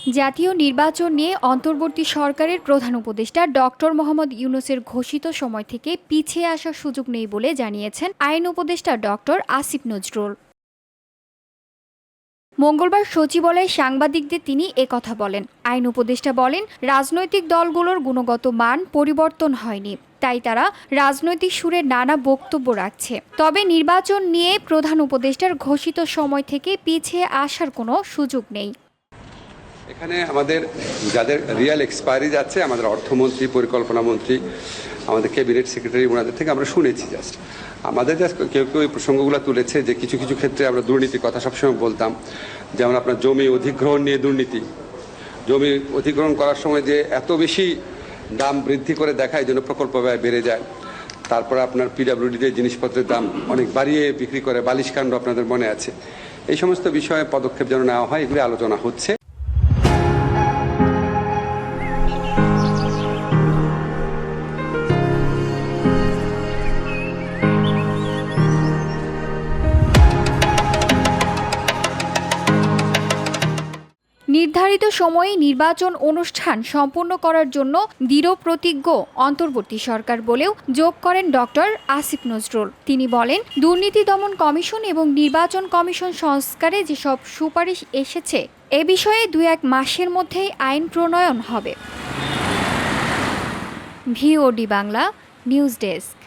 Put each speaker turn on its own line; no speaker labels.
জাতীয় নির্বাচন নিয়ে অন্তর্বর্তী সরকারের প্রধান উপদেষ্টা ডক্টর মোহাম্মদ ইউনূসের ঘোষিত সময় থেকে পিছিয়ে আসার সুযোগ নেই বলে জানিয়েছেন আইন উপদেষ্টা ডক্টর আসিফ নজরুল। মঙ্গলবার সচিবালয়ে সাংবাদিকদের তিনি একথা বলেন। আইন উপদেষ্টা বলেন, রাজনৈতিক দলগুলোর গুণগত মান পরিবর্তন হয়নি, তাই তারা রাজনৈতিক সুরে নানা বক্তব্য রাখছে। তবে নির্বাচন নিয়ে প্রধান উপদেষ্টার ঘোষিত সময় থেকে পিছিয়ে আসার কোনো সুযোগ নেই।
এখানে আমাদের যাদের রিয়েল এক্সপায়ারি যাচ্ছে, আমাদের অর্থমন্ত্রী, পরিকল্পনা মন্ত্রী, আমাদের ক্যাবিনেট সেক্রেটারি, ওনাদের থেকে আমরা শুনেছি। আমাদের কেউ কেউ এই প্রসঙ্গগুলো তুলেছে যে কিছু কিছু ক্ষেত্রে আমরা দুর্নীতির কথা সবসময় বলতাম, যেমন আপনার জমি অধিগ্রহণ নিয়ে দুর্নীতি। জমি অধিগ্রহণ করার সময় যে এত বেশি দাম বৃদ্ধি করে দেখায়, জন্য প্রকল্প ব্যয় বেড়ে যায়। তারপরে আপনার পিডব্লিউডিতে জিনিসপত্রের দাম অনেক বাড়িয়ে বিক্রি করে, বালিশকাণ্ড আপনাদের মনে আছে। এই সমস্ত বিষয়ে পদক্ষেপ যেন নেওয়া হয়, এগুলি আলোচনা হচ্ছে।
নির্ধারিত সময়ে নির্বাচন অনুষ্ঠান সম্পন্ন করার জন্য দৃঢ়প্রতিজ্ঞ অন্তর্বর্তী সরকার বলেও যোগ করেন ডক্টর আসিফ নজরুল। তিনি বলেন, দুর্নীতি দমন কমিশন এবং নির্বাচন কমিশন সংস্কারে যেসব সুপারিশ এসেছে, এ বিষয়ে 2-1 মাসের মধ্যেই আইন প্রণয়ন হবে। VOD Bangla news desk.